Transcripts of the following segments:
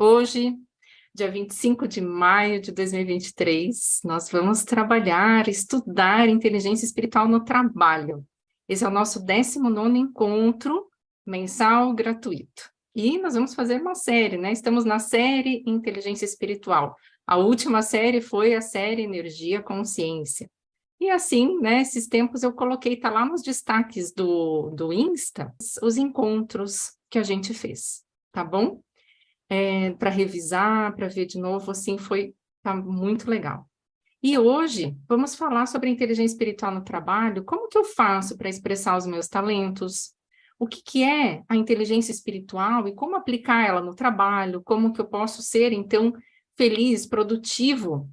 Hoje, dia 25 de maio de 2023, nós vamos trabalhar, estudar inteligência espiritual no trabalho. Esse é o nosso 19º encontro mensal gratuito. E nós vamos fazer uma série, né? Estamos na série Inteligência Espiritual. A última série foi a série Energia Consciência. E assim, né, esses tempos eu coloquei, tá lá nos destaques do Insta, os encontros que a gente fez, tá bom? Para revisar, para ver de novo, assim, tá muito legal. E hoje, vamos falar sobre a inteligência espiritual no trabalho, como que eu faço para expressar os meus talentos, o que é a inteligência espiritual e como aplicar ela no trabalho, como que eu posso ser, então, feliz, produtivo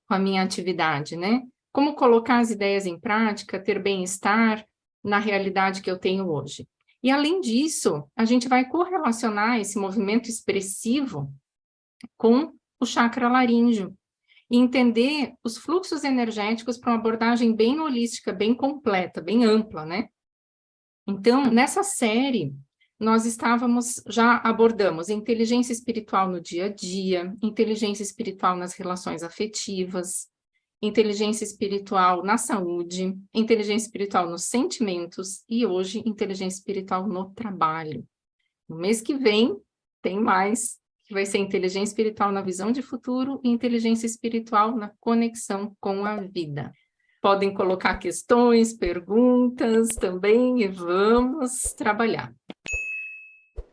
com a minha atividade, né? Como colocar as ideias em prática, ter bem-estar na realidade que eu tenho hoje. E, além disso, a gente vai correlacionar esse movimento expressivo com o chakra laríngeo e entender os fluxos energéticos para uma abordagem bem holística, bem completa, bem ampla, né? Então, nessa série, nós já abordamos inteligência espiritual no dia a dia, inteligência espiritual nas relações afetivas, inteligência espiritual na saúde, inteligência espiritual nos sentimentos e hoje inteligência espiritual no trabalho. No mês que vem tem mais, que vai ser inteligência espiritual na visão de futuro e inteligência espiritual na conexão com a vida. Podem colocar questões, perguntas também e vamos trabalhar.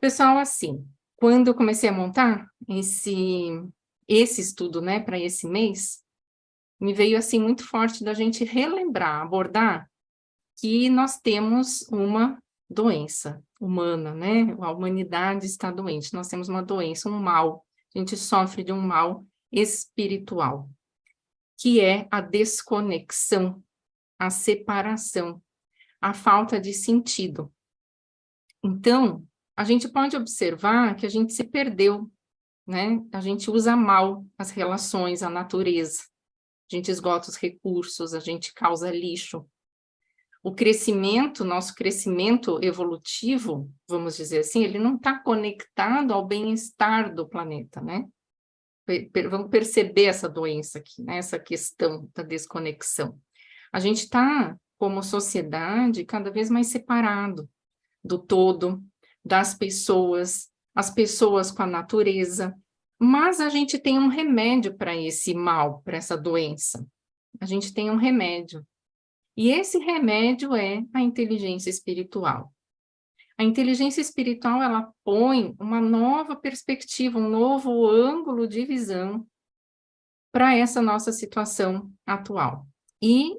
Pessoal, assim, quando eu comecei a montar esse estudo, né, para esse mês, me veio assim muito forte da gente relembrar, abordar que nós temos uma doença humana, né? A humanidade está doente, nós temos uma doença, um mal, a gente sofre de um mal espiritual, que é a desconexão, a separação, a falta de sentido. Então, a gente pode observar que a gente se perdeu, né? A gente usa mal as relações, a natureza. A gente esgota os recursos, a gente causa lixo. O crescimento, nosso crescimento evolutivo, vamos dizer assim, ele não está conectado ao bem-estar do planeta, né? Vamos perceber essa doença aqui, né? Essa questão da desconexão. A gente está, como sociedade, cada vez mais separado do todo, das pessoas, as pessoas com a natureza, mas a gente tem um remédio para esse mal, para essa doença. A gente tem um remédio. E esse remédio é a inteligência espiritual. A inteligência espiritual, ela põe uma nova perspectiva, um novo ângulo de visão para essa nossa situação atual. E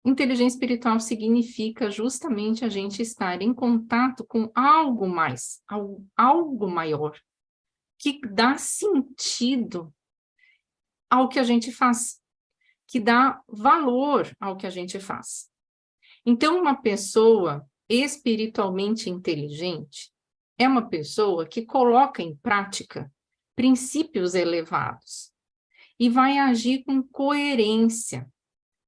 inteligência espiritual significa justamente a gente estar em contato com algo mais, algo maior, que dá sentido ao que a gente faz, que dá valor ao que a gente faz. Então, uma pessoa espiritualmente inteligente é uma pessoa que coloca em prática princípios elevados e vai agir com coerência,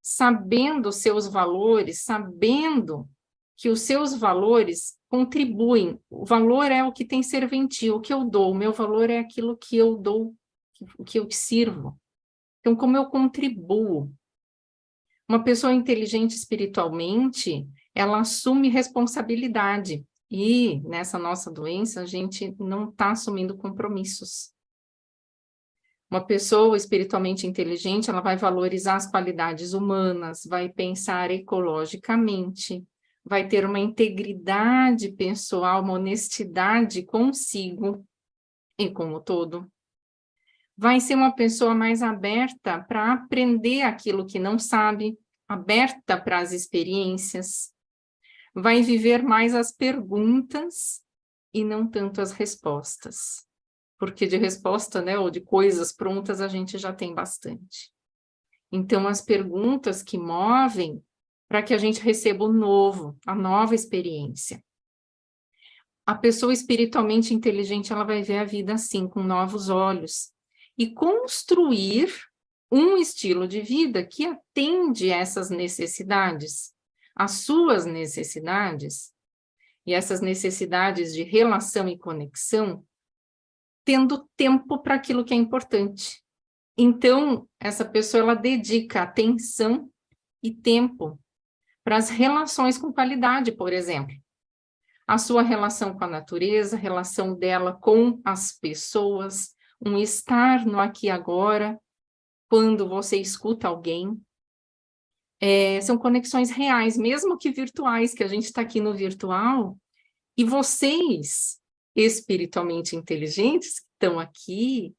sabendo seus valores, sabendo que os seus valores contribuem. O valor é o que tem serventia, o que eu dou, o meu valor é aquilo que eu dou, o que eu te sirvo. Então, como eu contribuo? Uma pessoa inteligente espiritualmente, ela assume responsabilidade. E nessa nossa doença, a gente não está assumindo compromissos. Uma pessoa espiritualmente inteligente, ela vai valorizar as qualidades humanas, vai pensar ecologicamente, vai ter uma integridade pessoal, uma honestidade consigo e com o todo. Vai ser uma pessoa mais aberta para aprender aquilo que não sabe, aberta para as experiências. Vai viver mais as perguntas e não tanto as respostas. Porque de resposta, né, ou de coisas prontas, a gente já tem bastante. Então, as perguntas que movem para que a gente receba o novo, a nova experiência. A pessoa espiritualmente inteligente, ela vai ver a vida assim, com novos olhos, e construir um estilo de vida que atende essas necessidades, as suas necessidades, e essas necessidades de relação e conexão tendo tempo para aquilo que é importante. Então, essa pessoa, ela dedica atenção e tempo para as relações com qualidade, por exemplo. A sua relação com a natureza, a relação dela com as pessoas, um estar no aqui e agora, quando você escuta alguém. São conexões reais, mesmo que virtuais, que a gente está aqui no virtual, e vocês, espiritualmente inteligentes, que estão aqui,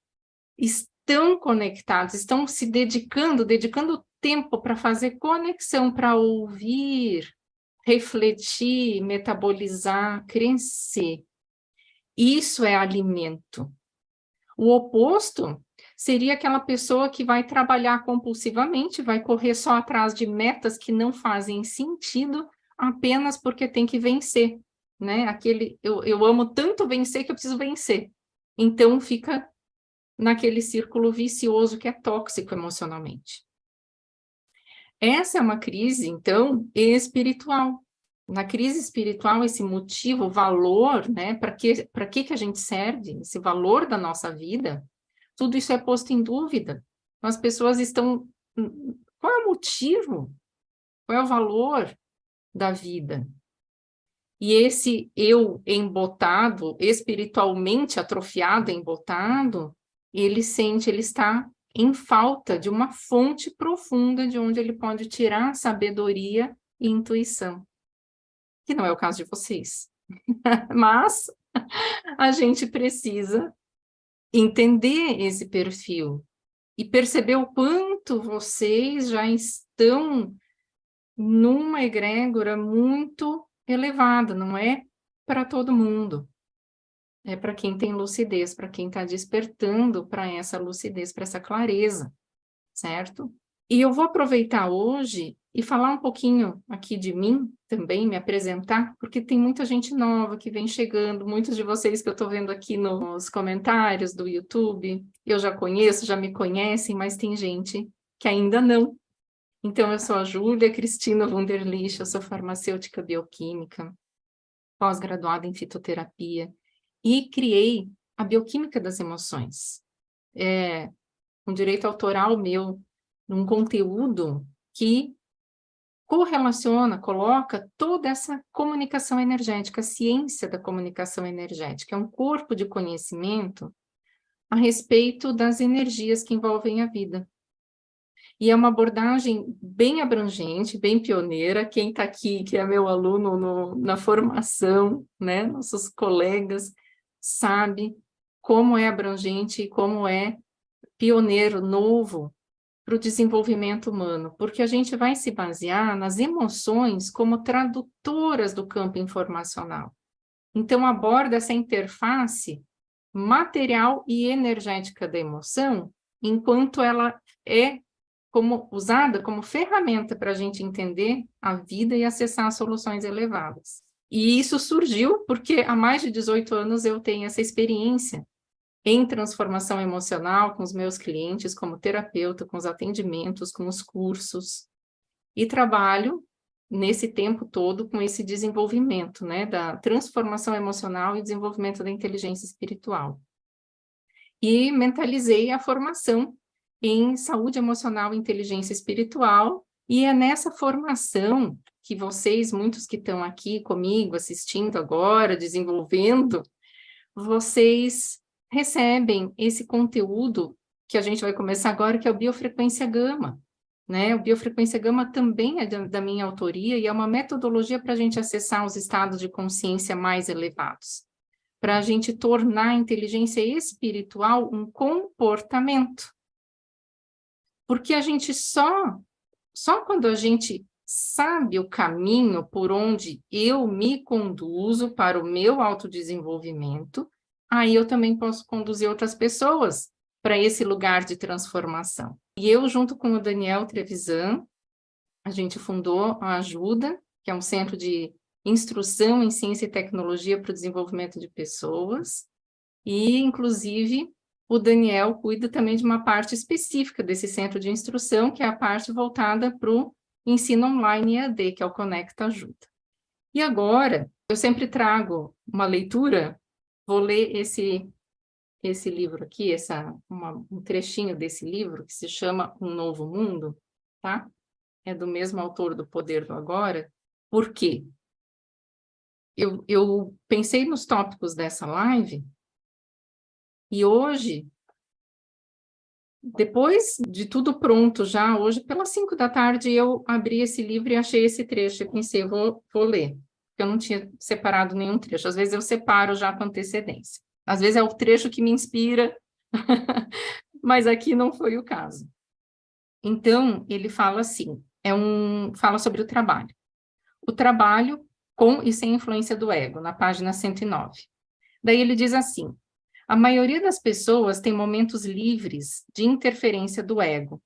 estão conectados, estão se dedicando tempo para fazer conexão, para ouvir, refletir, metabolizar, crescer. Isso é alimento. O oposto seria aquela pessoa que vai trabalhar compulsivamente, vai correr só atrás de metas que não fazem sentido apenas porque tem que vencer, né? Eu amo tanto vencer que eu preciso vencer. Então, fica naquele círculo vicioso que é tóxico emocionalmente. Essa é uma crise, então, espiritual. Na crise espiritual, esse motivo, o valor, né? Para que a gente serve? Esse valor da nossa vida, tudo isso é posto em dúvida. As pessoas estão... Qual é o motivo? Qual é o valor da vida? E esse eu embotado, espiritualmente atrofiado, embotado, ele está em falta de uma fonte profunda de onde ele pode tirar sabedoria e intuição. Que não é o caso de vocês. Mas a gente precisa entender esse perfil e perceber o quanto vocês já estão numa egrégora muito elevada, não é para todo mundo. É para quem tem lucidez, para quem está despertando para essa lucidez, para essa clareza, certo? E eu vou aproveitar hoje e falar um pouquinho aqui de mim também, me apresentar, porque tem muita gente nova que vem chegando, muitos de vocês que eu estou vendo aqui nos comentários do YouTube, eu já conheço, já me conhecem, mas tem gente que ainda não. Então, eu sou a Júlia Cristina Wunderlich, eu sou farmacêutica bioquímica, pós-graduada em fitoterapia, e criei a bioquímica das emoções. Um direito autoral meu, num conteúdo que correlaciona, coloca toda essa comunicação energética, a ciência da comunicação energética, é um corpo de conhecimento a respeito das energias que envolvem a vida. E é uma abordagem bem abrangente, bem pioneira. Quem está aqui, que é meu aluno na formação, né, nossos colegas, sabe como é abrangente e como é pioneiro, novo, para o desenvolvimento humano, porque a gente vai se basear nas emoções como tradutoras do campo informacional. Então, aborda essa interface material e energética da emoção, enquanto ela é usada como ferramenta para a gente entender a vida e acessar soluções elevadas. E isso surgiu porque há mais de 18 anos eu tenho essa experiência em transformação emocional com os meus clientes, como terapeuta, com os atendimentos, com os cursos, e trabalho nesse tempo todo com esse desenvolvimento, né, da transformação emocional e desenvolvimento da inteligência espiritual. E mentalizei a formação em saúde emocional e inteligência espiritual, e é nessa formação que vocês, muitos que estão aqui comigo, assistindo agora, desenvolvendo, vocês recebem esse conteúdo que a gente vai começar agora, que é o Biofrequência Gama, né? O Biofrequência Gama também é da minha autoria e é uma metodologia para a gente acessar os estados de consciência mais elevados, para a gente tornar a inteligência espiritual um comportamento. Porque a gente só quando a gente sabe o caminho por onde eu me conduzo para o meu autodesenvolvimento, aí eu também posso conduzir outras pessoas para esse lugar de transformação. E eu, junto com o Daniel Trevisan, a gente fundou a Ajuda, que é um centro de instrução em ciência e tecnologia para o desenvolvimento de pessoas, e, inclusive, o Daniel cuida também de uma parte específica desse centro de instrução, que é a parte voltada para o ensino online EAD, que é o Conecta Ajuda. E agora, eu sempre trago uma leitura, vou ler esse esse livro aqui, um trechinho desse livro, que se chama Um Novo Mundo, tá? É do mesmo autor do Poder do Agora. Por quê? Eu pensei nos tópicos dessa live, e hoje, depois de tudo pronto já, hoje pelas 5 da tarde, eu abri esse livro e achei esse trecho, e pensei, vou ler, porque eu não tinha separado nenhum trecho. Às vezes eu separo já com antecedência. Às vezes é o trecho que me inspira, mas aqui não foi o caso. Então, ele fala assim, fala sobre o trabalho. O trabalho com e sem influência do ego, na página 109. Daí ele diz assim, a maioria das pessoas tem momentos livres de interferência do ego.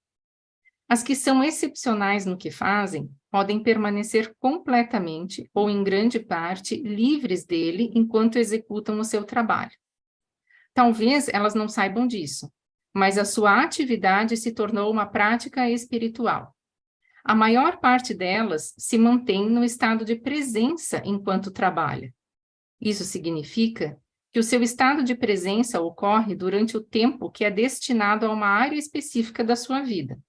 As que são excepcionais no que fazem podem permanecer completamente ou em grande parte livres dele enquanto executam o seu trabalho. Talvez elas não saibam disso, mas a sua atividade se tornou uma prática espiritual. A maior parte delas se mantém no estado de presença enquanto trabalha. Isso significa que o seu estado de presença ocorre durante o tempo que é destinado a uma área específica da sua vida.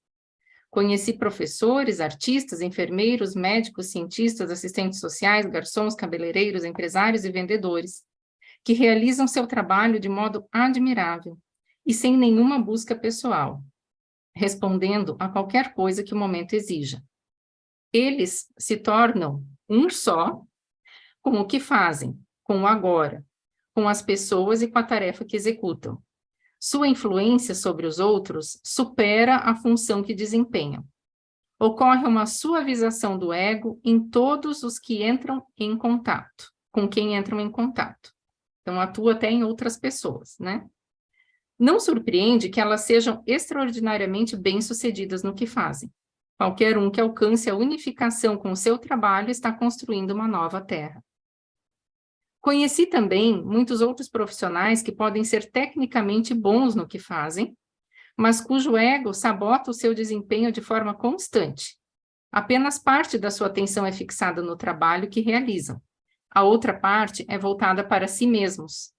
Conheci professores, artistas, enfermeiros, médicos, cientistas, assistentes sociais, garçons, cabeleireiros, empresários e vendedores, que realizam seu trabalho de modo admirável e sem nenhuma busca pessoal, respondendo a qualquer coisa que o momento exija. Eles se tornam um só com o que fazem, com o agora, com as pessoas e com a tarefa que executam. Sua influência sobre os outros supera a função que desempenham. Ocorre uma suavização do ego em todos os que entram em contato, com quem entram em contato. Então, atua até em outras pessoas, né? Não surpreende que elas sejam extraordinariamente bem-sucedidas no que fazem. Qualquer um que alcance a unificação com o seu trabalho está construindo uma nova terra. Conheci também muitos outros profissionais que podem ser tecnicamente bons no que fazem, mas cujo ego sabota o seu desempenho de forma constante. Apenas parte da sua atenção é fixada no trabalho que realizam. A outra parte é voltada para si mesmos.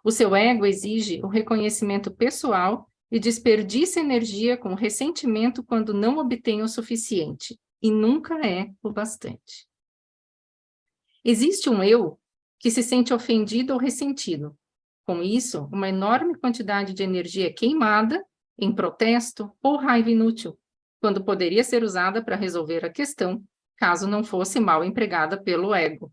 O seu ego exige o reconhecimento pessoal e desperdiça energia com ressentimento quando não obtém o suficiente, e nunca é o bastante. Existe um eu que se sente ofendido ou ressentido. Com isso, uma enorme quantidade de energia é queimada em protesto ou raiva inútil, quando poderia ser usada para resolver a questão, caso não fosse mal empregada pelo ego.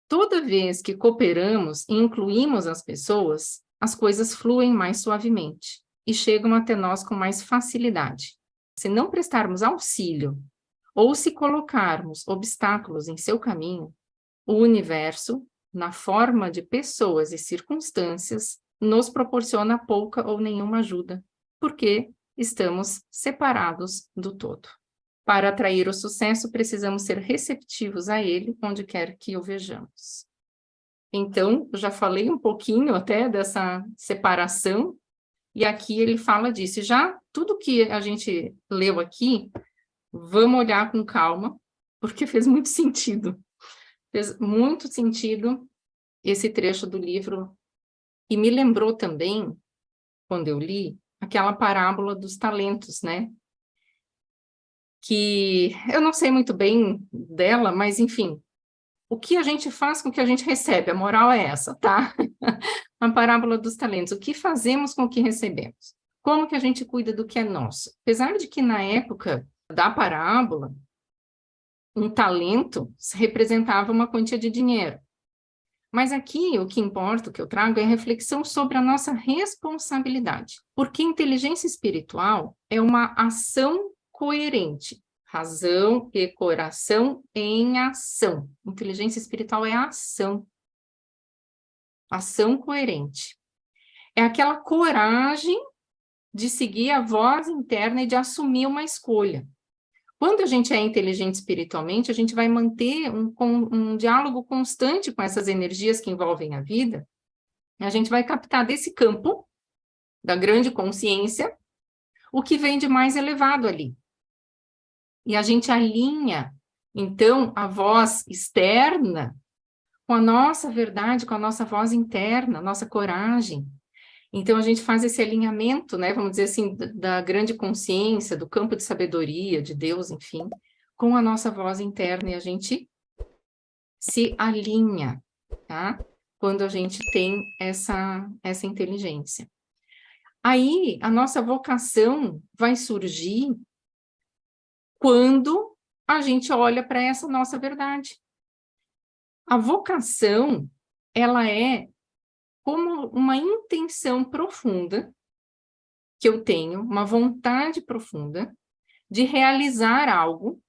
Toda vez que cooperamos e incluímos as pessoas, as coisas fluem mais suavemente e chegam até nós com mais facilidade. Se não prestarmos auxílio ou se colocarmos obstáculos em seu caminho, o universo, na forma de pessoas e circunstâncias, nos proporciona pouca ou nenhuma ajuda, porque estamos separados do todo. Para atrair o sucesso, precisamos ser receptivos a ele, onde quer que o vejamos. Então, eu já falei um pouquinho até dessa separação, e aqui ele fala disso. E já tudo que a gente leu aqui, vamos olhar com calma, porque fez muito sentido. Fez muito sentido esse trecho do livro, e me lembrou também, quando eu li, aquela parábola dos talentos, né? Que eu não sei muito bem dela, mas enfim, o que a gente faz com o que a gente recebe, a moral é essa, tá? A parábola dos talentos, o que fazemos com o que recebemos? Como que a gente cuida do que é nosso? Apesar de que na época da parábola, um talento representava uma quantia de dinheiro. Mas aqui o que importa, o que eu trago, é a reflexão sobre a nossa responsabilidade. Porque inteligência espiritual é uma ação coerente. Razão e coração em ação. Inteligência espiritual é ação. Ação coerente. É aquela coragem de seguir a voz interna e de assumir uma escolha. Quando a gente é inteligente espiritualmente, a gente vai manter um diálogo constante com essas energias que envolvem a vida. A gente vai captar desse campo da grande consciência o que vem de mais elevado ali. E a gente alinha, então, a voz externa com a nossa verdade, com a nossa voz interna, a nossa coragem. Então, a gente faz esse alinhamento, né, vamos dizer assim, da grande consciência, do campo de sabedoria, de Deus, enfim, com a nossa voz interna, e a gente se alinha, tá? Quando a gente tem essa inteligência. Aí, a nossa vocação vai surgir quando a gente olha para essa nossa verdade. A vocação, ela é como uma intenção profunda que eu tenho, uma vontade profunda de realizar algo,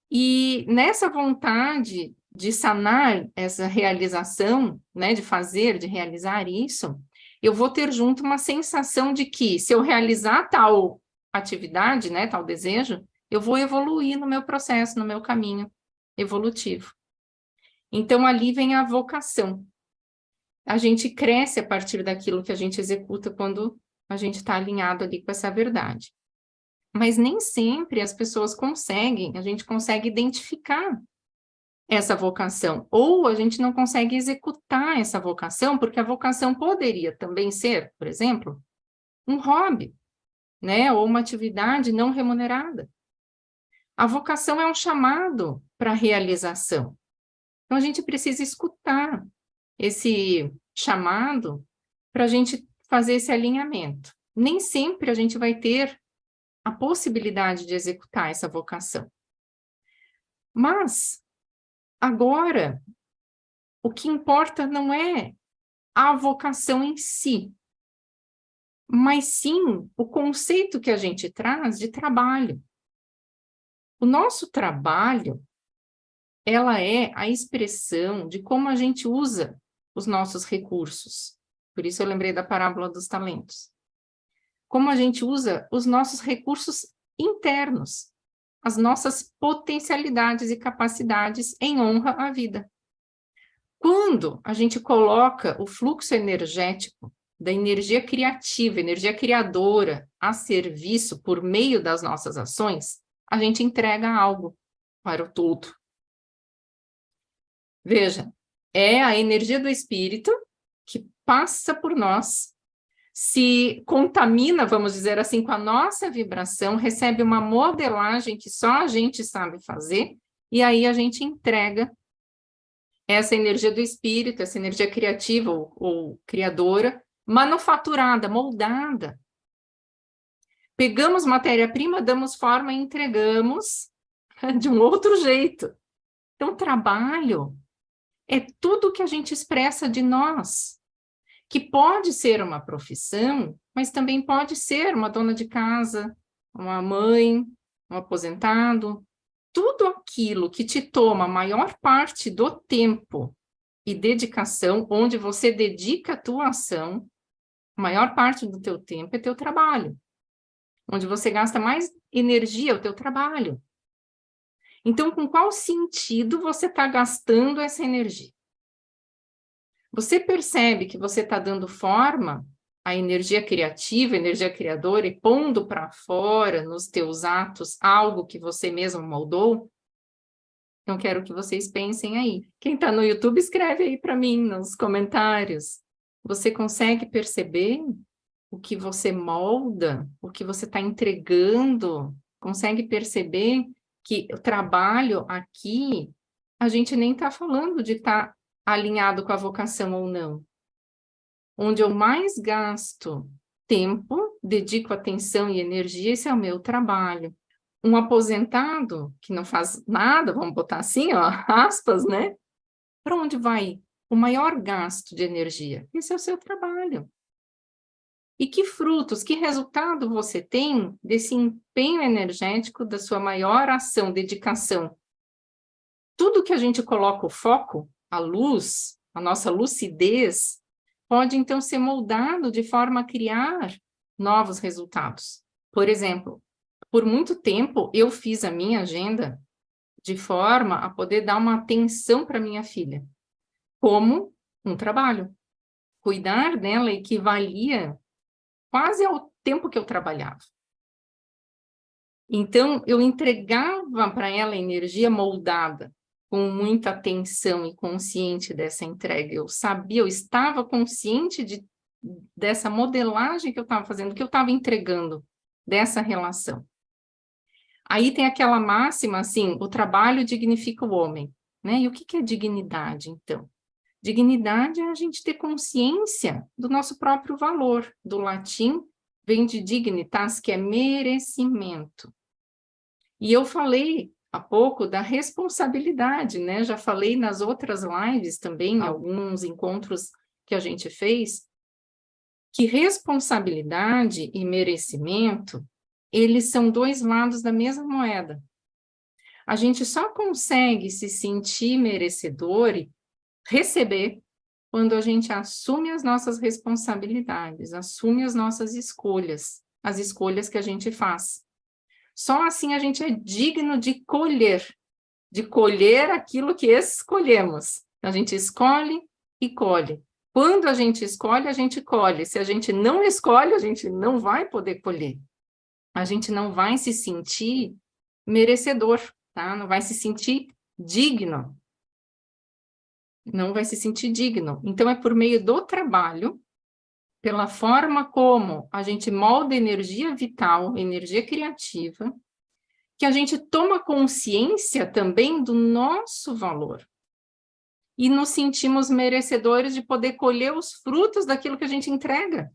e nessa vontade de sanar essa realização, né, de fazer, de realizar isso, eu vou ter junto uma sensação de que se eu realizar tal atividade, né, tal desejo, eu vou evoluir no meu processo, no meu caminho evolutivo. Então, ali vem a vocação. A gente cresce a partir daquilo que a gente executa quando a gente está alinhado ali com essa verdade. Mas nem sempre as pessoas conseguem, a gente consegue identificar essa vocação, ou a gente não consegue executar essa vocação, porque a vocação poderia também ser, por exemplo, um hobby, né, ou uma atividade não remunerada. A vocação é um chamado para realização. Então, a gente precisa escutar esse chamado para a gente fazer esse alinhamento. Nem sempre a gente vai ter a possibilidade de executar essa vocação. Mas, agora, o que importa não é a vocação em si, mas sim o conceito que a gente traz de trabalho. O nosso trabalho, ela é a expressão de como a gente usa os nossos recursos. Por isso eu lembrei da parábola dos talentos. Como a gente usa os nossos recursos internos, as nossas potencialidades e capacidades em honra à vida. Quando a gente coloca o fluxo energético da energia criativa, energia criadora, a serviço por meio das nossas ações, a gente entrega algo para o todo. Veja, é a energia do espírito que passa por nós, se contamina, vamos dizer assim, com a nossa vibração, recebe uma modelagem que só a gente sabe fazer, e aí a gente entrega essa energia do espírito, essa energia criativa ou criadora, manufaturada, moldada. Pegamos matéria-prima, damos forma e entregamos de um outro jeito. Então, trabalho é tudo que a gente expressa de nós, que pode ser uma profissão, mas também pode ser uma dona de casa, uma mãe, um aposentado. Tudo aquilo que te toma a maior parte do tempo e dedicação, onde você dedica a tua ação, a maior parte do teu tempo é teu trabalho. Onde você gasta mais energia é o teu trabalho. Então, com qual sentido você está gastando essa energia? Você percebe que você está dando forma à energia criativa, energia criadora, e pondo para fora, nos teus atos, algo que você mesmo moldou? Então, quero que vocês pensem aí. Quem está no YouTube, escreve aí para mim nos comentários. Você consegue perceber o que você molda, o que você está entregando? Consegue perceber que o trabalho aqui, a gente nem está falando de estar alinhado com a vocação ou não. Onde eu mais gasto tempo, dedico atenção e energia, esse é o meu trabalho. Um aposentado que não faz nada, vamos botar assim, ó, aspas, né? Para onde vai o maior gasto de energia? Esse é o seu trabalho. E que frutos, que resultado você tem desse empenho energético da sua maior ação, dedicação? Tudo que a gente coloca o foco, a luz, a nossa lucidez, pode então ser moldado de forma a criar novos resultados. Por exemplo, por muito tempo eu fiz a minha agenda de forma a poder dar uma atenção para minha filha, como um trabalho. Cuidar dela equivalia quase ao tempo que eu trabalhava. Então, eu entregava para ela energia moldada, com muita atenção e consciente dessa entrega. Eu sabia, eu estava consciente dessa modelagem que eu estava fazendo, que eu estava entregando dessa relação. Aí tem aquela máxima, assim, o trabalho dignifica o homem, né? E o que é dignidade, então? Dignidade é a gente ter consciência do nosso próprio valor. Do latim, vem de dignitas, que é merecimento. E eu falei há pouco da responsabilidade, né? Já falei nas outras lives também, em alguns encontros que a gente fez, que responsabilidade e merecimento, eles são dois lados da mesma moeda. A gente só consegue se sentir merecedor e receber quando a gente assume as nossas responsabilidades, assume as nossas escolhas, as escolhas que a gente faz. Só assim a gente é digno de colher aquilo que escolhemos. A gente escolhe e colhe. Quando a gente escolhe, a gente colhe. Se a gente não escolhe, a gente não vai poder colher. A gente não vai se sentir merecedor, tá? Não vai se sentir digno. Não vai se sentir digno. Então, é por meio do trabalho, pela forma como a gente molda energia vital, energia criativa, que a gente toma consciência também do nosso valor. E nos sentimos merecedores de poder colher os frutos daquilo que a gente entrega.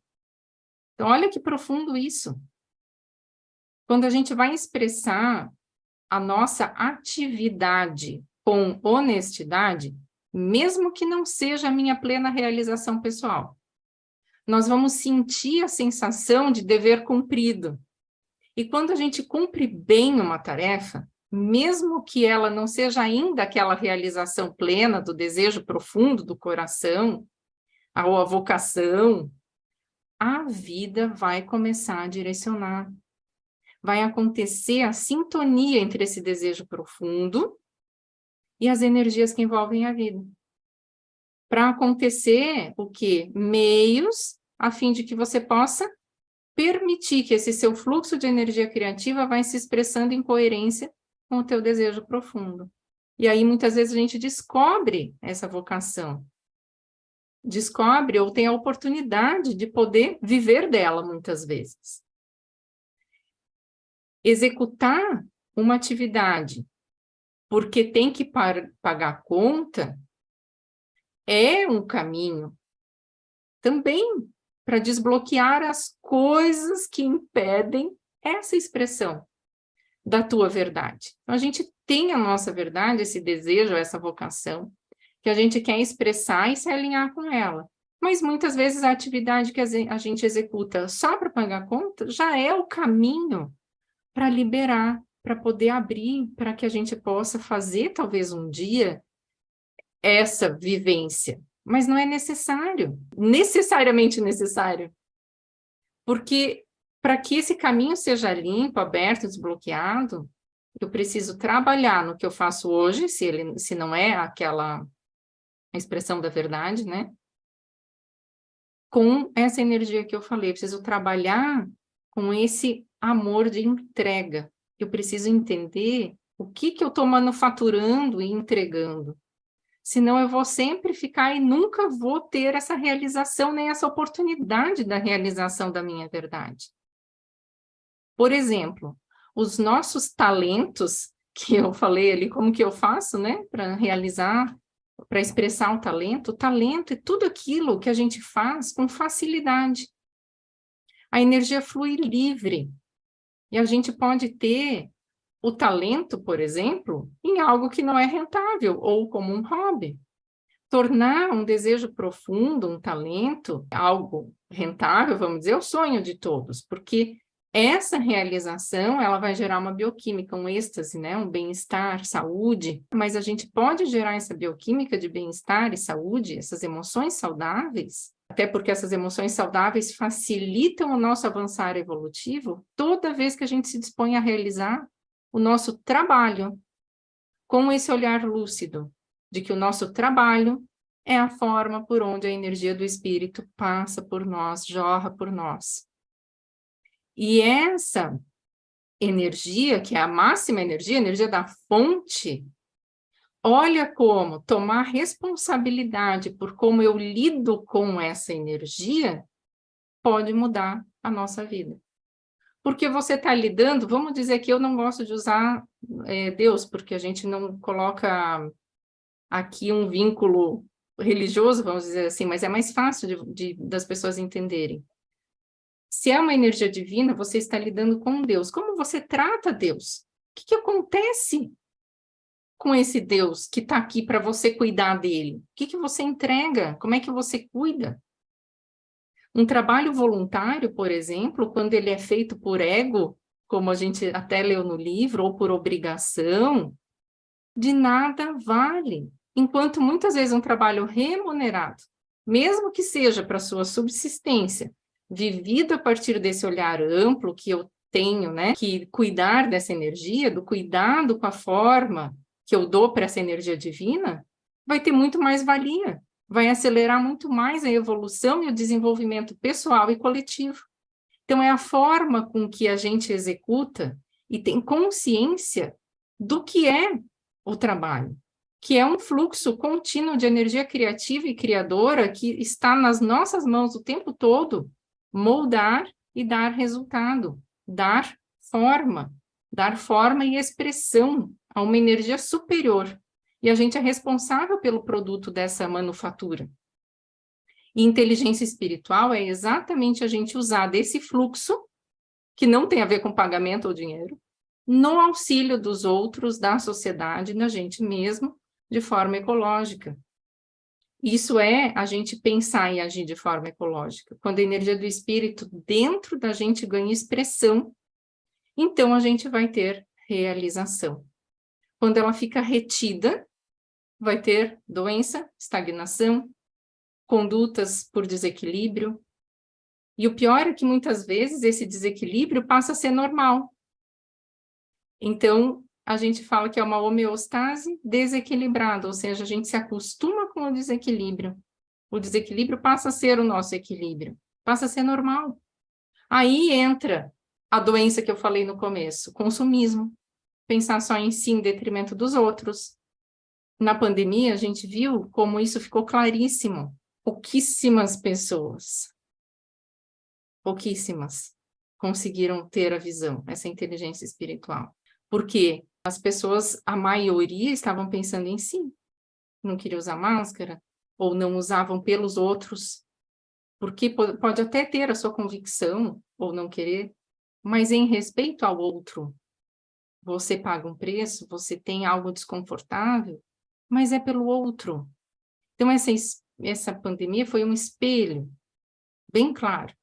Então, olha que profundo isso. Quando a gente vai expressar a nossa atividade com honestidade, mesmo que não seja a minha plena realização pessoal, nós vamos sentir a sensação de dever cumprido. E quando a gente cumpre bem uma tarefa, mesmo que ela não seja ainda aquela realização plena do desejo profundo do coração, ou a vocação, a vida vai começar a direcionar. Vai acontecer a sintonia entre esse desejo profundo e as energias que envolvem a vida. Para acontecer o quê? Meios a fim de que você possa permitir que esse seu fluxo de energia criativa vai se expressando em coerência com o teu desejo profundo. E aí, muitas vezes, a gente descobre essa vocação. Descobre ou tem a oportunidade de poder viver dela, muitas vezes. Executar uma atividade porque tem que pagar conta é um caminho também para desbloquear as coisas que impedem essa expressão da tua verdade. Então, a gente tem a nossa verdade, esse desejo, essa vocação, que a gente quer expressar e se alinhar com ela. Mas muitas vezes a atividade que a gente executa só para pagar conta já é o caminho para liberar, para poder abrir, para que a gente possa fazer, talvez um dia, essa vivência. Mas não é necessário, necessariamente necessário. Porque para que esse caminho seja limpo, aberto, desbloqueado, eu preciso trabalhar no que eu faço hoje, se não é aquela expressão da verdade, né? Com essa energia que eu falei, eu preciso trabalhar com esse amor de entrega. Eu preciso entender o que eu estou manufaturando e entregando. Senão eu vou sempre ficar e nunca vou ter essa realização, nem essa oportunidade da realização da minha verdade. Por exemplo, os nossos talentos, que eu falei ali, como que eu faço, né, para realizar, para expressar o talento é tudo aquilo que a gente faz com facilidade. A energia flui livre, e a gente pode ter o talento, por exemplo, em algo que não é rentável, ou como um hobby. Tornar um desejo profundo, um talento, algo rentável, vamos dizer, é o sonho de todos, porque essa realização, ela vai gerar uma bioquímica, um êxtase, né? Um bem-estar, saúde, mas a gente pode gerar essa bioquímica de bem-estar e saúde, essas emoções saudáveis, até porque essas emoções saudáveis facilitam o nosso avançar evolutivo toda vez que a gente se dispõe a realizar o nosso trabalho com esse olhar lúcido, de que o nosso trabalho é a forma por onde a energia do espírito passa por nós, jorra por nós. E essa energia, que é a máxima energia, a energia da fonte, olha como tomar responsabilidade por como eu lido com essa energia pode mudar a nossa vida. Porque você está lidando, vamos dizer que eu não gosto de usar Deus, porque a gente não coloca aqui um vínculo religioso, vamos dizer assim, mas é mais fácil das pessoas entenderem. Se é uma energia divina, você está lidando com Deus. Como você trata Deus? O que acontece com esse Deus que está aqui para você cuidar dele? O que você entrega? Como é que você cuida? Um trabalho voluntário, por exemplo, quando ele é feito por ego, como a gente até leu no livro, ou por obrigação, de nada vale. Enquanto muitas vezes um trabalho remunerado, mesmo que seja para sua subsistência, vivido a partir desse olhar amplo que eu tenho, né, que cuidar dessa energia, do cuidado com a forma que eu dou para essa energia divina, vai ter muito mais valia, vai acelerar muito mais a evolução e o desenvolvimento pessoal e coletivo. Então, é a forma com que a gente executa e tem consciência do que é o trabalho, que é um fluxo contínuo de energia criativa e criadora que está nas nossas mãos o tempo todo, moldar e dar resultado, dar forma e expressão a uma energia superior. E a gente é responsável pelo produto dessa manufatura. E inteligência espiritual é exatamente a gente usar desse fluxo, que não tem a ver com pagamento ou dinheiro, no auxílio dos outros, da sociedade, da gente mesmo, de forma ecológica. Isso é a gente pensar e agir de forma ecológica. Quando a energia do espírito dentro da gente ganha expressão, então a gente vai ter realização. Quando ela fica retida, vai ter doença, estagnação, condutas por desequilíbrio. E o pior é que muitas vezes esse desequilíbrio passa a ser normal. Então, a gente fala que é uma homeostase desequilibrada, ou seja, a gente se acostuma com o desequilíbrio. O desequilíbrio passa a ser o nosso equilíbrio, passa a ser normal. Aí entra a doença que eu falei no começo, consumismo, pensar só em si em detrimento dos outros. Na pandemia, a gente viu como isso ficou claríssimo. Pouquíssimas pessoas, conseguiram ter a visão, essa inteligência espiritual. Porque as pessoas, a maioria, estavam pensando em si. Não queriam usar máscara, ou não usavam pelos outros, porque pode até ter a sua convicção, ou não querer, mas em respeito ao outro. Você paga um preço, você tem algo desconfortável, mas é pelo outro. Então, essa pandemia foi um espelho bem claro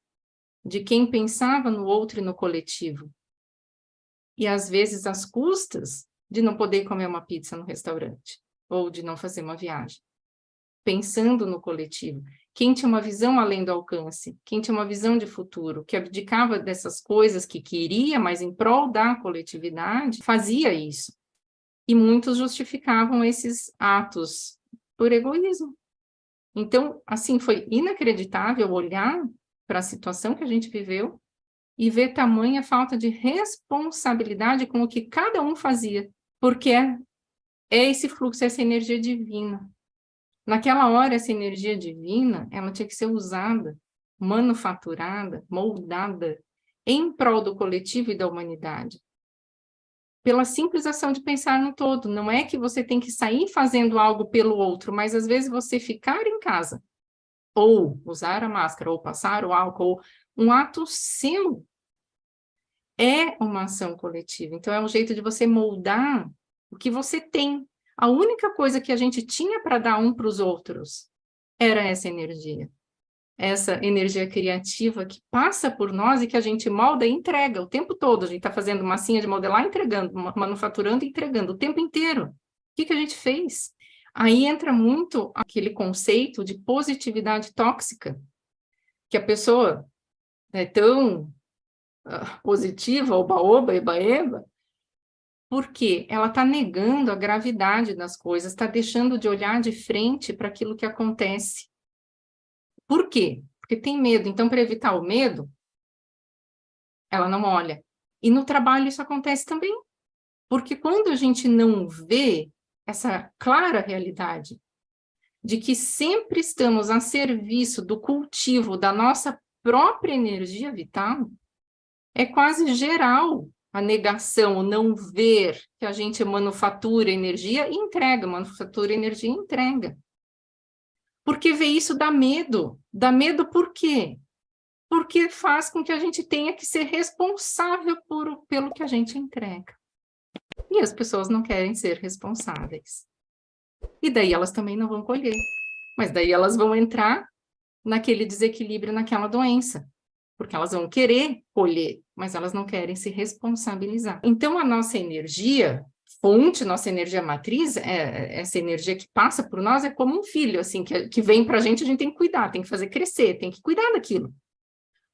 de quem pensava no outro e no coletivo. E, às vezes, às custas de não poder comer uma pizza no restaurante, ou de não fazer uma viagem. Pensando no coletivo. Quem tinha uma visão além do alcance, quem tinha uma visão de futuro, que abdicava dessas coisas que queria, mas em prol da coletividade, fazia isso. E muitos justificavam esses atos por egoísmo. Então, assim, foi inacreditável olhar para a situação que a gente viveu e ver tamanha falta de responsabilidade com o que cada um fazia, porque é esse fluxo, essa energia divina. Naquela hora, essa energia divina, ela tinha que ser usada, manufaturada, moldada, em prol do coletivo e da humanidade. Pela simples ação de pensar no todo. Não é que você tem que sair fazendo algo pelo outro, mas às vezes você ficar em casa, ou usar a máscara, ou passar o álcool, um ato seu é uma ação coletiva. Então, é um jeito de você moldar o que você tem. A única coisa que a gente tinha para dar um para os outros era essa energia criativa que passa por nós e que a gente molda e entrega o tempo todo. A gente está fazendo massinha de modelar, entregando, manufaturando e entregando o tempo inteiro. O que a gente fez? Aí entra muito aquele conceito de positividade tóxica, que a pessoa é tão positiva, oba-oba, eba-eba, porque ela está negando a gravidade das coisas, está deixando de olhar de frente para aquilo que acontece. Por quê? Porque tem medo. Então, para evitar o medo, ela não olha. E no trabalho isso acontece também. Porque quando a gente não vê essa clara realidade de que sempre estamos a serviço do cultivo da nossa própria energia vital, é quase geral a negação, o não ver que a gente manufatura energia e entrega, manufatura energia e entrega. Porque ver isso dá medo. Dá medo por quê? Porque faz com que a gente tenha que ser responsável pelo que a gente entrega. E as pessoas não querem ser responsáveis. E daí elas também não vão colher. Mas daí elas vão entrar naquele desequilíbrio, naquela doença. Porque elas vão querer colher, mas elas não querem se responsabilizar. Então, a nossa energia fonte, nossa energia matriz, essa energia que passa por nós é como um filho, assim, que vem para a gente tem que cuidar, tem que fazer crescer, tem que cuidar daquilo.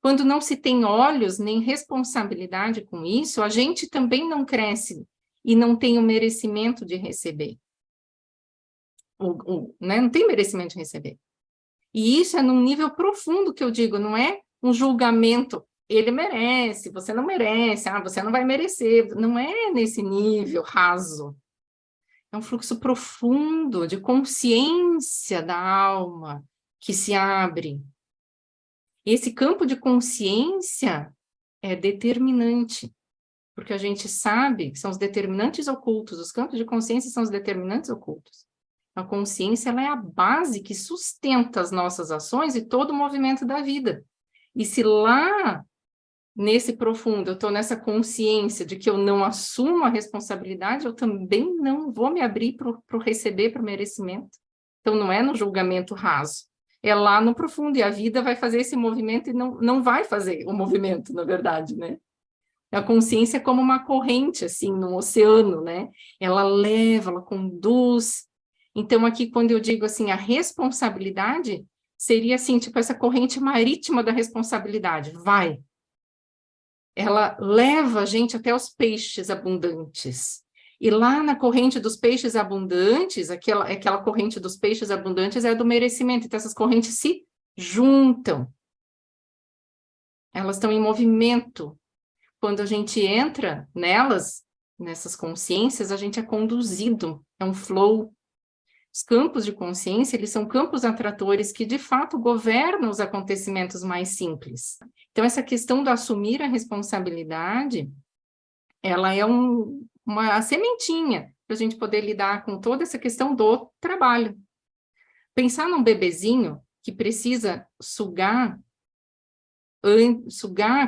Quando não se tem olhos nem responsabilidade com isso, a gente também não cresce e não tem o merecimento de receber. Né? Não tem merecimento de receber. E isso é num nível profundo que eu digo, não é um julgamento, ele merece, você não merece, você não vai merecer. Não é nesse nível raso. É um fluxo profundo de consciência da alma que se abre. Esse campo de consciência é determinante, porque a gente sabe que são os determinantes ocultos, os campos de consciência são os determinantes ocultos. A consciência ela é a base que sustenta as nossas ações e todo o movimento da vida. E se lá, nesse profundo, eu estou nessa consciência de que eu não assumo a responsabilidade, eu também não vou me abrir para o receber, para o merecimento. Então, não é no julgamento raso, é lá no profundo, e a vida vai fazer esse movimento e não vai fazer o movimento, na verdade, né? A consciência é como uma corrente, assim, no oceano, né? Ela leva, ela conduz. Então, aqui, quando eu digo, assim, a responsabilidade, seria, assim, tipo, essa corrente marítima da responsabilidade. Vai. Ela leva a gente até os peixes abundantes. E lá na corrente dos peixes abundantes, aquela corrente dos peixes abundantes é do merecimento. Então, essas correntes se juntam. Elas estão em movimento. Quando a gente entra nelas, nessas consciências, a gente é conduzido, é um flow. Os campos de consciência, eles são campos atratores que, de fato, governam os acontecimentos mais simples. Então, essa questão do assumir a responsabilidade, ela é uma sementinha para a gente poder lidar com toda essa questão do trabalho. Pensar num bebezinho que precisa sugar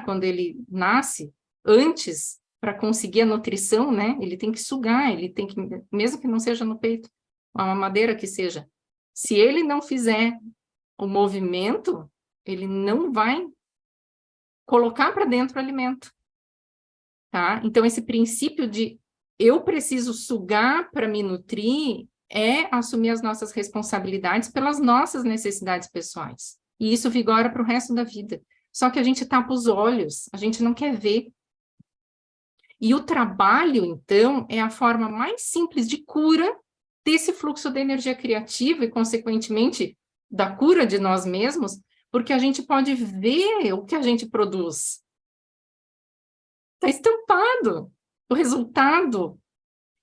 quando ele nasce, antes, para conseguir a nutrição, né? Ele tem que sugar, ele tem que, mesmo que não seja no peito, uma mamadeira que seja. Se ele não fizer o movimento, ele não vai colocar para dentro o alimento, tá? Então, esse princípio de eu preciso sugar para me nutrir é assumir as nossas responsabilidades pelas nossas necessidades pessoais. E isso vigora para o resto da vida. Só que a gente tapa os olhos, a gente não quer ver. E o trabalho, então, é a forma mais simples de cura desse fluxo da energia criativa e, consequentemente, da cura de nós mesmos, porque a gente pode ver o que a gente produz. Está estampado o resultado.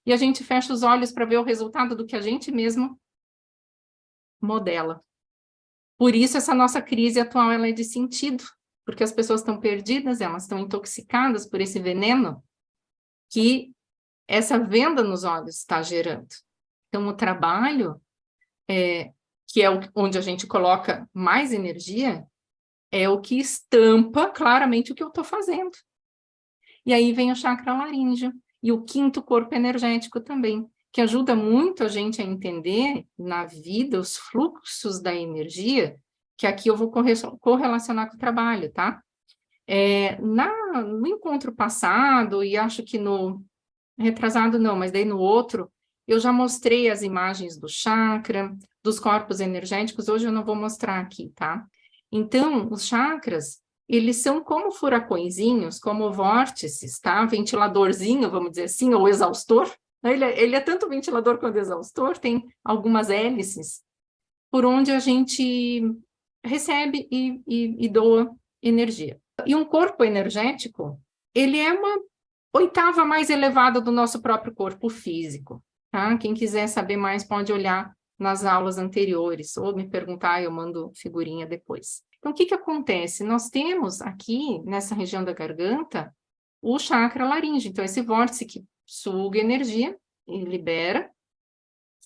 E a gente fecha os olhos para ver o resultado do que a gente mesmo modela. Por isso, essa nossa crise atual ela é de sentido, porque as pessoas estão perdidas, elas estão intoxicadas por esse veneno que essa venda nos olhos está gerando. Então, o trabalho, que é onde a gente coloca mais energia, é o que estampa claramente o que eu estou fazendo. E aí vem o chakra laríngeo e o quinto corpo energético também, que ajuda muito a gente a entender na vida os fluxos da energia, que aqui eu vou correlacionar com o trabalho, tá? No encontro passado, e acho que no retrasado não, mas daí no outro, eu já mostrei as imagens do chakra, dos corpos energéticos, hoje eu não vou mostrar aqui, tá? Então, os chakras, eles são como furacõezinhos, como vórtices, tá? Ventiladorzinho, vamos dizer assim, ou exaustor. Ele é tanto ventilador quanto exaustor, tem algumas hélices, por onde a gente recebe e doa energia. E um corpo energético, ele é uma oitava mais elevada do nosso próprio corpo físico, tá? Quem quiser saber mais pode olhar nas aulas anteriores, ou me perguntar, eu mando figurinha depois. Então, o que que acontece? Nós temos aqui, nessa região da garganta, o chakra laríngeo. Então, esse vórtice que suga energia e libera,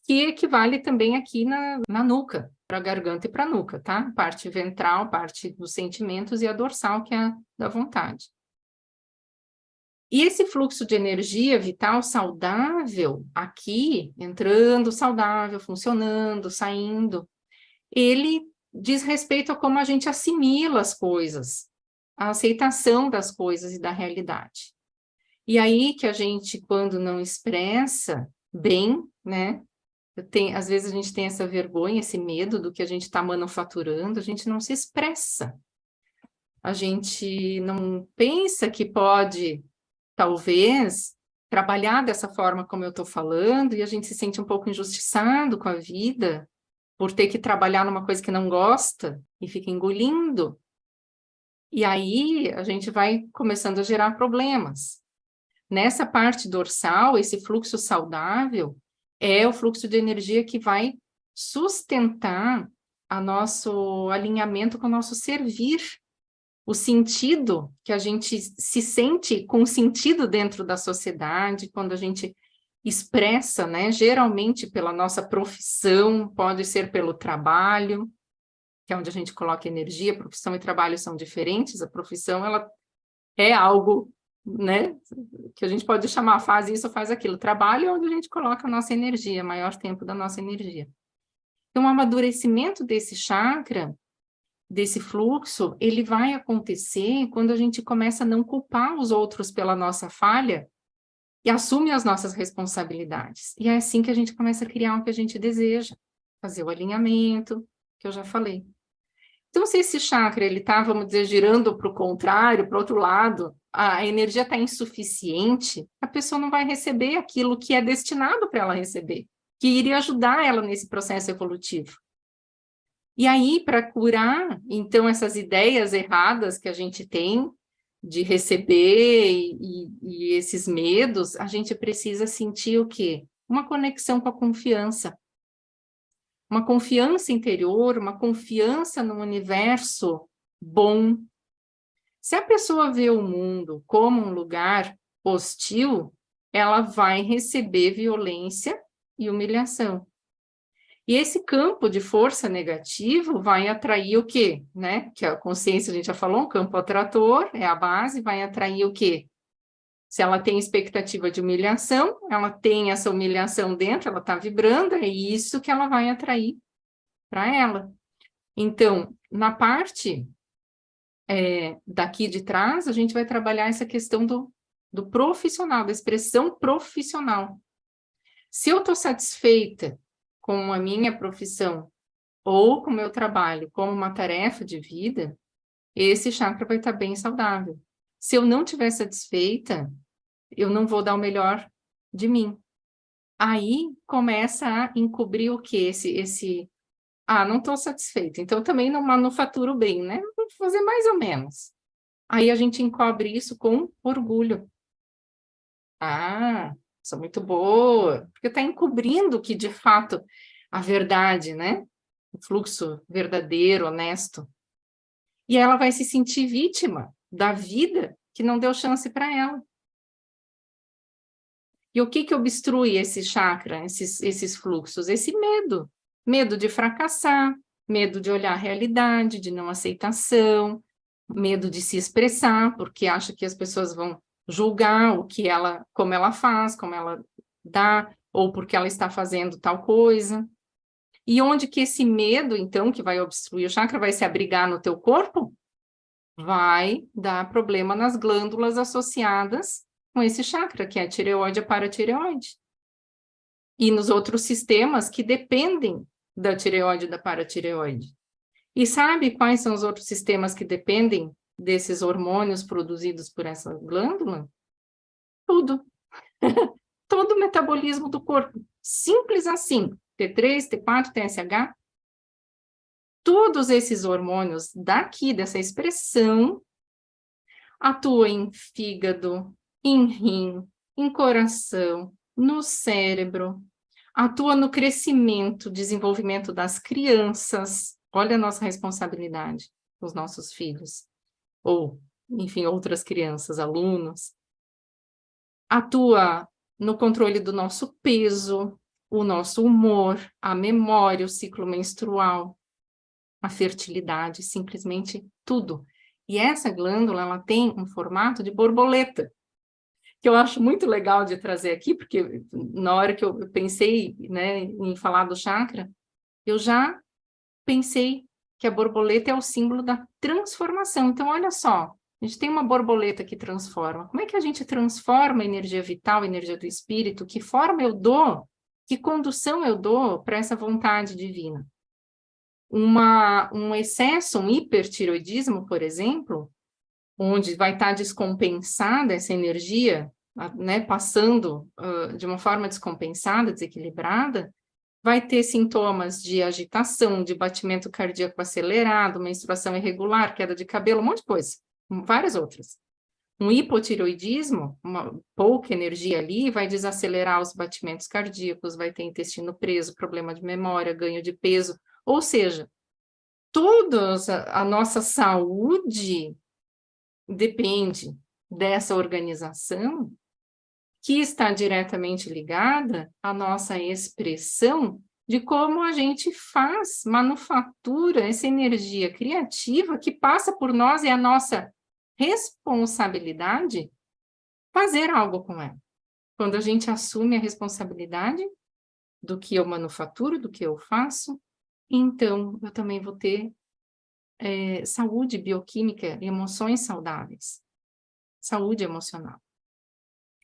que equivale também aqui na nuca, para a garganta e para a nuca, tá? Parte ventral, parte dos sentimentos, e a dorsal, que é a da vontade. E esse fluxo de energia vital saudável, aqui, entrando saudável, funcionando, saindo, ele diz respeito a como a gente assimila as coisas, a aceitação das coisas e da realidade. E aí que a gente, quando não expressa bem, né? Às vezes a gente tem essa vergonha, esse medo do que a gente está manufaturando, a gente não se expressa. A gente não pensa que pode, talvez, trabalhar dessa forma como eu estou falando, e a gente se sente um pouco injustiçado com a vida, por ter que trabalhar numa coisa que não gosta, e fica engolindo. E aí a gente vai começando a gerar problemas. Nessa parte dorsal, esse fluxo saudável é o fluxo de energia que vai sustentar o nosso alinhamento com o nosso servir, o sentido que a gente se sente com sentido dentro da sociedade, quando a gente expressa, né, geralmente pela nossa profissão, pode ser pelo trabalho, que é onde a gente coloca energia. Profissão e trabalho são diferentes, a profissão, ela é algo, né, que a gente pode chamar, faz isso, faz aquilo. Trabalho é onde a gente coloca a nossa energia, maior tempo da nossa energia. Então, o amadurecimento desse chakra, desse fluxo, ele vai acontecer quando a gente começa a não culpar os outros pela nossa falha e assume as nossas responsabilidades. E é assim que a gente começa a criar o que a gente deseja, fazer o alinhamento, que eu já falei. Então, se esse chakra, ele está, vamos dizer, girando para o contrário, para o outro lado, a energia está insuficiente, a pessoa não vai receber aquilo que é destinado para ela receber, que iria ajudar ela nesse processo evolutivo. E aí, para curar, então, essas ideias erradas que a gente tem de receber e esses medos, a gente precisa sentir o quê? Uma conexão com a confiança. Uma confiança interior, uma confiança no universo bom. Se a pessoa vê o mundo como um lugar hostil, ela vai receber violência e humilhação. E esse campo de força negativo vai atrair o quê? Né? Que a consciência, a gente já falou, um campo atrator, é a base, vai atrair o quê? Se ela tem expectativa de humilhação, ela tem essa humilhação dentro, ela está vibrando, é isso que ela vai atrair para ela. Então, na parte daqui de trás, a gente vai trabalhar essa questão do profissional, da expressão profissional. Se eu estou satisfeita com a minha profissão ou com o meu trabalho como uma tarefa de vida, esse chakra vai estar bem saudável. Se eu não estiver satisfeita, eu não vou dar o melhor de mim. Aí começa a encobrir o quê? Não estou satisfeita, então também não manufaturo bem, né? Vou fazer mais ou menos. Aí a gente encobre isso com orgulho. Sou muito boa, porque está encobrindo que, de fato, a verdade, né? O fluxo verdadeiro, honesto. E ela vai se sentir vítima da vida que não deu chance para ela. E o que obstrui esse chakra, esses fluxos? Esse medo. Medo de fracassar, medo de olhar a realidade, de não aceitação, medo de se expressar, porque acha que as pessoas vão julgar como ela faz, como ela dá, ou porque ela está fazendo tal coisa. E onde que esse medo, então, que vai obstruir o chakra, vai se abrigar no teu corpo? Vai dar problema nas glândulas associadas com esse chakra, que é a tireoide e a paratireoide. E nos outros sistemas que dependem da tireoide e da paratireoide. E sabe quais são os outros sistemas que dependem desses hormônios produzidos por essa glândula? Tudo. Todo o metabolismo do corpo. Simples assim. T3, T4, TSH. Todos esses hormônios daqui, dessa expressão, atuam em fígado, em rim, em coração, no cérebro, atua no crescimento, desenvolvimento das crianças. Olha a nossa responsabilidade. os nossos filhos, ou, enfim, outras crianças, alunos. Atua no controle do nosso peso, o nosso humor, a memória, o ciclo menstrual, a fertilidade, simplesmente tudo. E essa glândula, ela tem um formato de borboleta, que eu acho muito legal de trazer aqui, porque na hora que eu pensei, né, em falar do chakra, eu já pensei que a borboleta é o símbolo da transformação. Então, olha só, a gente tem uma borboleta que transforma. Como é que a gente transforma a energia vital, a energia do espírito? Que forma eu dou? Que condução eu dou para essa vontade divina? Um excesso, um hipertiroidismo, por exemplo, onde vai estar descompensada essa energia, né, passando de uma forma descompensada, desequilibrada, vai ter sintomas de agitação, de batimento cardíaco acelerado, menstruação irregular, queda de cabelo, um monte de coisa, várias outras. Um hipotiroidismo, uma pouca energia ali, vai desacelerar os batimentos cardíacos, vai ter intestino preso, problema de memória, ganho de peso, ou seja, toda a nossa saúde depende dessa organização que está diretamente ligada à nossa expressão de como a gente faz, manufatura essa energia criativa que passa por nós e a nossa responsabilidade fazer algo com ela. Quando a gente assume a responsabilidade do que eu manufaturo, do que eu faço, então eu também vou ter saúde bioquímica e emoções saudáveis, saúde emocional.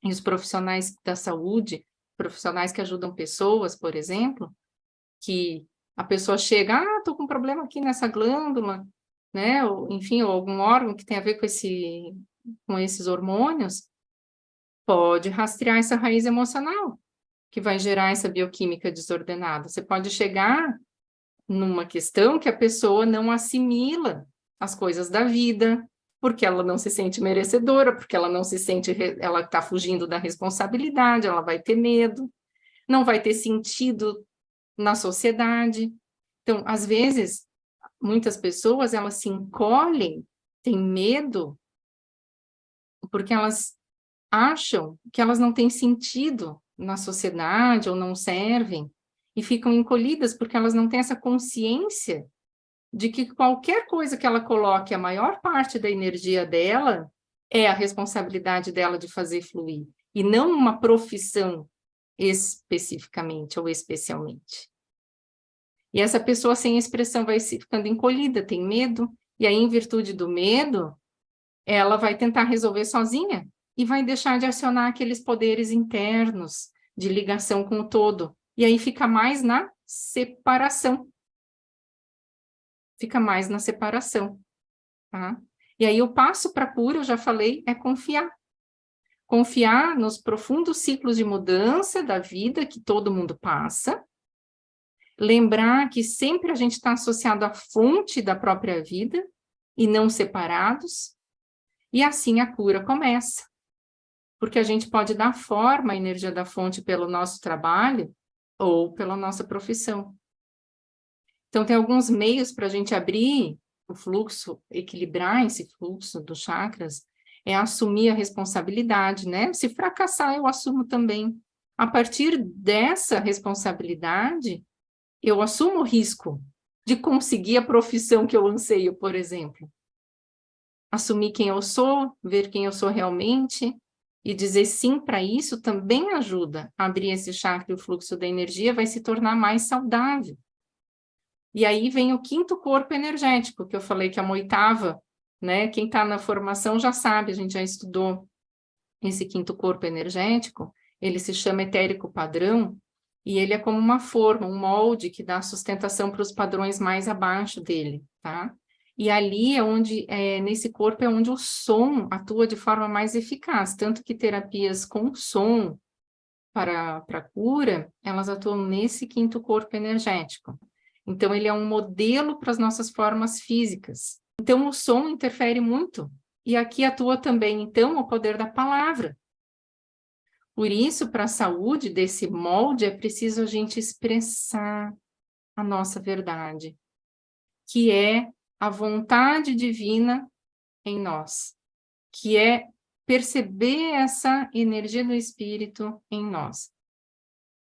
E os profissionais da saúde, profissionais que ajudam pessoas, por exemplo, que a pessoa chega, estou com um problema aqui nessa glândula, né? Ou, enfim, ou algum órgão que tem a ver com esses hormônios, pode rastrear essa raiz emocional, que vai gerar essa bioquímica desordenada. Você pode chegar numa questão que a pessoa não assimila as coisas da vida, porque ela não se sente merecedora, porque ela não se sente, ela está fugindo da responsabilidade, ela vai ter medo, não vai ter sentido na sociedade. Então, às vezes, muitas pessoas, elas se encolhem, têm medo, porque elas acham que elas não têm sentido na sociedade ou não servem, e ficam encolhidas porque elas não têm essa consciência de que qualquer coisa que ela coloque, a maior parte da energia dela é a responsabilidade dela de fazer fluir, e não uma profissão especificamente ou especialmente. E essa pessoa sem expressão vai se ficando encolhida, tem medo, e aí, em virtude do medo, ela vai tentar resolver sozinha e vai deixar de acionar aqueles poderes internos de ligação com o todo. E aí fica mais na separação. Fica mais na separação, tá? E aí o passo para a cura, eu já falei, é confiar. Confiar nos profundos ciclos de mudança da vida que todo mundo passa. Lembrar que sempre a gente está associado à fonte da própria vida e não separados. E assim a cura começa. Porque a gente pode dar forma à energia da fonte pelo nosso trabalho ou pela nossa profissão. Então, tem alguns meios para a gente abrir o fluxo, equilibrar esse fluxo dos chakras, é assumir a responsabilidade, né? Se fracassar, eu assumo também. A partir dessa responsabilidade, eu assumo o risco de conseguir a profissão que eu anseio, por exemplo. Assumir quem eu sou, ver quem eu sou realmente, e dizer sim para isso também ajuda a abrir esse chakra e o fluxo da energia vai se tornar mais saudável. E aí vem o quinto corpo energético, que eu falei que é uma oitava, né? Quem está na formação já sabe, a gente já estudou esse quinto corpo energético, ele se chama etérico padrão, e ele é como uma forma, um molde que dá sustentação para os padrões mais abaixo dele, tá? E ali é onde, nesse corpo é onde o som atua de forma mais eficaz, tanto que terapias com som para cura, elas atuam nesse quinto corpo energético. Então, ele é um modelo para as nossas formas físicas. Então, o som interfere muito. E aqui atua também, então, o poder da palavra. Por isso, para a saúde desse molde, é preciso a gente expressar a nossa verdade, que é a vontade divina em nós, que é perceber essa energia do Espírito em nós.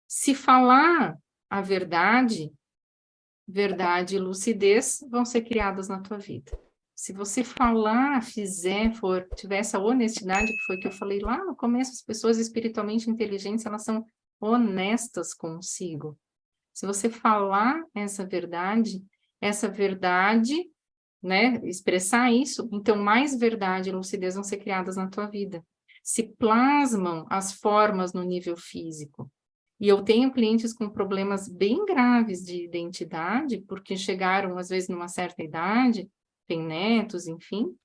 Se falar a verdade, verdade e lucidez vão ser criadas na tua vida. Se você falar, fizer, tiver essa honestidade, que foi o que eu falei lá no começo, as pessoas espiritualmente inteligentes, elas são honestas consigo. Se você falar essa verdade, né, expressar isso, então mais verdade e lucidez vão ser criadas na tua vida. Se plasmam as formas no nível físico. E eu tenho clientes com problemas bem graves de identidade, porque chegaram, às vezes, numa certa idade, têm netos, enfim,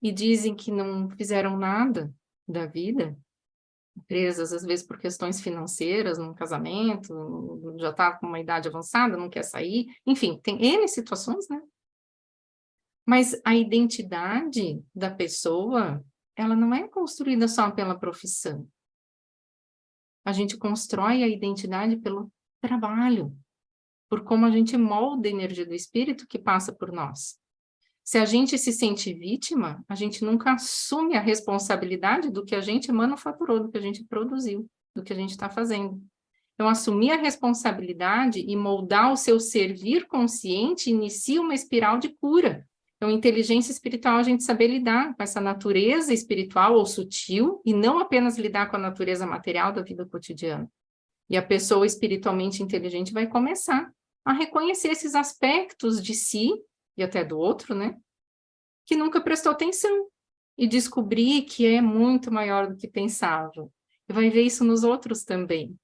e dizem que não fizeram nada da vida, presas, às vezes, por questões financeiras, num casamento, já está com uma idade avançada, não quer sair, enfim, tem N situações, né? Mas a identidade da pessoa, ela não é construída só pela profissão. A gente constrói a identidade pelo trabalho, por como a gente molda a energia do espírito que passa por nós. Se a gente se sente vítima, a gente nunca assume a responsabilidade do que a gente manufaturou, do que a gente produziu, do que a gente está fazendo. Então, assumir a responsabilidade e moldar o seu servir consciente inicia uma espiral de cura. Então, inteligência espiritual, a gente saber lidar com essa natureza espiritual ou sutil, e não apenas lidar com a natureza material da vida cotidiana. E a pessoa espiritualmente inteligente vai começar a reconhecer esses aspectos de si, e até do outro, né? Que nunca prestou atenção. E descobrir que é muito maior do que pensava. E vai ver isso nos outros também.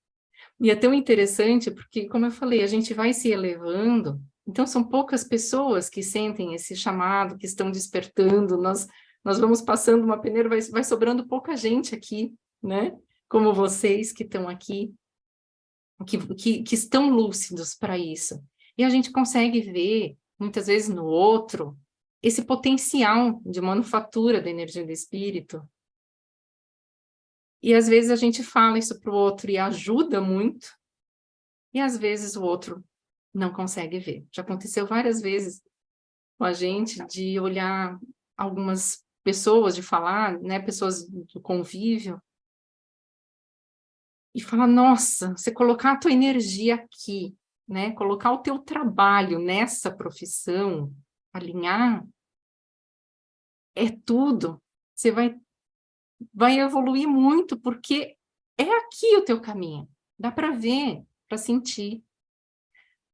E é tão interessante porque, como eu falei, a gente vai se elevando, então são poucas pessoas que sentem esse chamado, que estão despertando, nós vamos passando uma peneira, vai sobrando pouca gente aqui, né? Como vocês que estão aqui, que estão lúcidos para isso. E a gente consegue ver, muitas vezes no outro, esse potencial de manufatura da energia do espírito. E às vezes a gente fala isso para o outro e ajuda muito, e às vezes o outro não consegue ver. Já aconteceu várias vezes com a gente de olhar algumas pessoas, de falar, né, pessoas do convívio, e falar, nossa, você colocar a tua energia aqui, né, colocar o teu trabalho nessa profissão, alinhar, é tudo. Você vai evoluir muito, porque é aqui o teu caminho. Dá para ver, para sentir.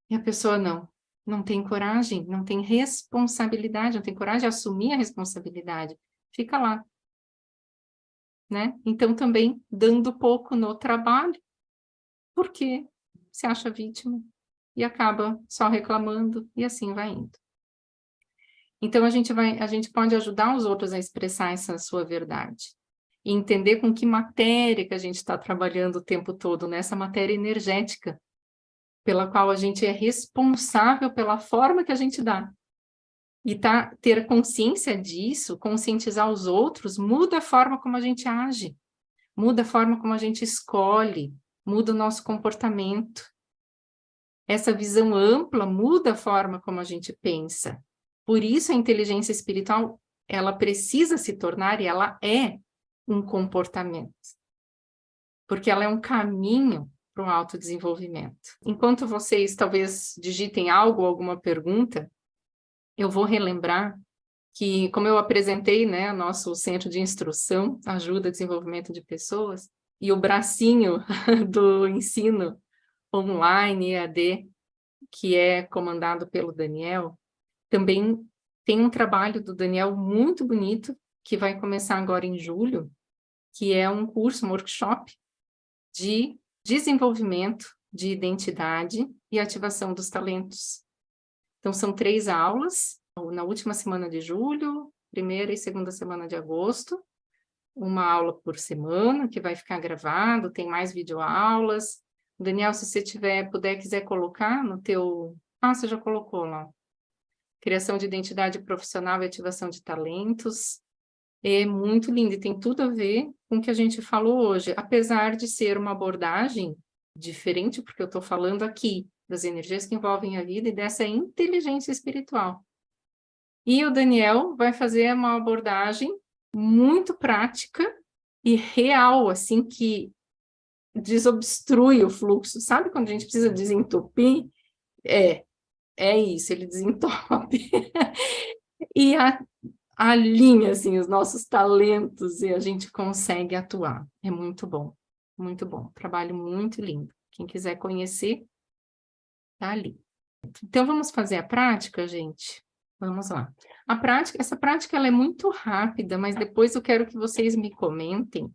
E a pessoa não tem coragem, não tem responsabilidade, não tem coragem de assumir a responsabilidade. Fica lá, né? Então, também dando pouco no trabalho, porque se acha vítima e acaba só reclamando, e assim vai indo. Então, a gente pode ajudar os outros a expressar essa sua verdade. E entender com que matéria que a gente está trabalhando o tempo todo, nessa matéria energética, pela qual a gente é responsável pela forma que a gente dá. E ter consciência disso, conscientizar os outros, muda a forma como a gente age, muda a forma como a gente escolhe, muda o nosso comportamento. Essa visão ampla muda a forma como a gente pensa. Por isso a inteligência espiritual, ela precisa se tornar, e ela é um comportamento. Porque ela é um caminho para o autodesenvolvimento. Enquanto vocês talvez digitem algo, alguma pergunta, eu vou relembrar que, como eu apresentei, né, nosso centro de instrução, ajuda desenvolvimento de pessoas, e o bracinho do ensino online, EAD, que é comandado pelo Daniel, também tem um trabalho do Daniel muito bonito, que vai começar agora em julho, que é um curso, um workshop de desenvolvimento de identidade e ativação dos talentos. Então, são 3 aulas, na última semana de julho, primeira e segunda semana de agosto, uma aula por semana, que vai ficar gravado, tem mais videoaulas. Daniel, se você quiser colocar no teu... Ah, você já colocou lá. Criação de identidade profissional e ativação de talentos. É muito lindo e tem tudo a ver com o que a gente falou hoje, apesar de ser uma abordagem diferente, porque eu estou falando aqui das energias que envolvem a vida e dessa inteligência espiritual. E o Daniel vai fazer uma abordagem muito prática e real, assim, que desobstrui o fluxo. Sabe quando a gente precisa desentupir? É isso, ele desentope. E alinha, assim, os nossos talentos e a gente consegue atuar. É muito bom, muito bom. Trabalho muito lindo. Quem quiser conhecer, tá ali. Então, vamos fazer a prática, gente? Vamos lá. Essa prática ela é muito rápida, mas depois eu quero que vocês me comentem,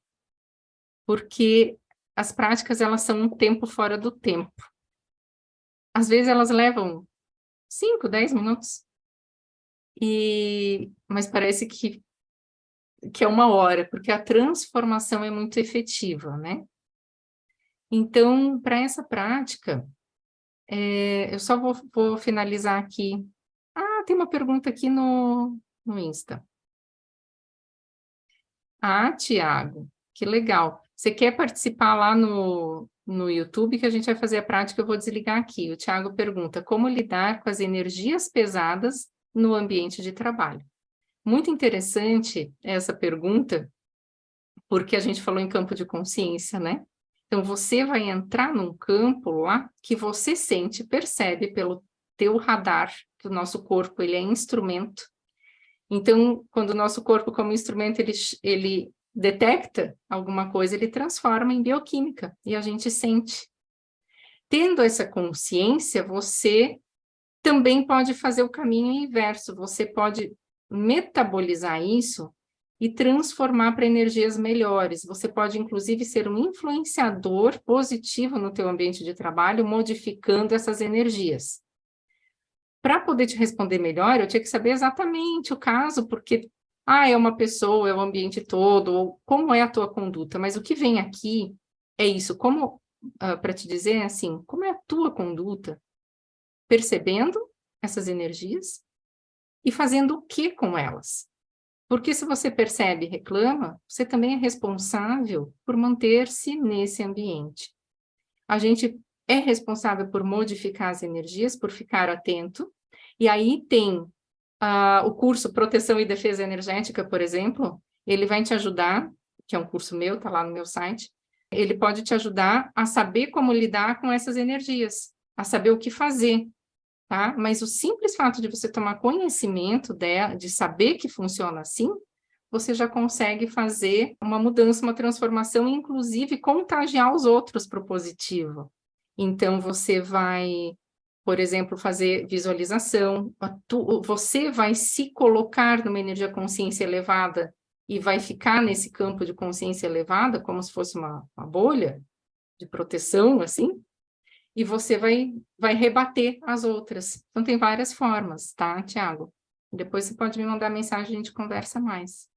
porque as práticas elas são um tempo fora do tempo. Às vezes elas levam 5, 10 minutos, mas parece que é uma hora, porque a transformação é muito efetiva, né? Então, para essa prática, eu só vou finalizar aqui. Ah, tem uma pergunta aqui no Insta. Ah, Tiago, que legal. Você quer participar lá no YouTube que a gente vai fazer a prática? Eu vou desligar aqui. O Tiago pergunta, como lidar com as energias pesadas no ambiente de trabalho? Muito interessante essa pergunta, porque a gente falou em campo de consciência, né? Então, você vai entrar num campo lá que você sente, percebe pelo teu radar, que o nosso corpo, ele é instrumento. Então, quando o nosso corpo, como instrumento, ele detecta alguma coisa, ele transforma em bioquímica, e a gente sente. Tendo essa consciência, você também pode fazer o caminho inverso, você pode metabolizar isso e transformar para energias melhores. Você pode, inclusive, ser um influenciador positivo no teu ambiente de trabalho, modificando essas energias. Para poder te responder melhor, eu tinha que saber exatamente o caso, porque, é uma pessoa, é o ambiente todo, ou como é a tua conduta, mas o que vem aqui é isso, para te dizer, assim, como é a tua conduta, percebendo essas energias e fazendo o que com elas? Porque se você percebe e reclama, você também é responsável por manter-se nesse ambiente. A gente é responsável por modificar as energias, por ficar atento, e aí tem o curso Proteção e Defesa Energética, por exemplo, ele vai te ajudar, que é um curso meu, está lá no meu site, ele pode te ajudar a saber como lidar com essas energias, a saber o que fazer, tá? Mas o simples fato de você tomar conhecimento dela, de saber que funciona assim, você já consegue fazer uma mudança, uma transformação, e inclusive contagiar os outros para o positivo. Então, você vai, por exemplo, fazer visualização, você vai se colocar numa energia consciência elevada e vai ficar nesse campo de consciência elevada, como se fosse uma bolha de proteção, assim, e você vai rebater as outras. Então, tem várias formas, tá, Tiago? Depois você pode me mandar mensagem e a gente conversa mais.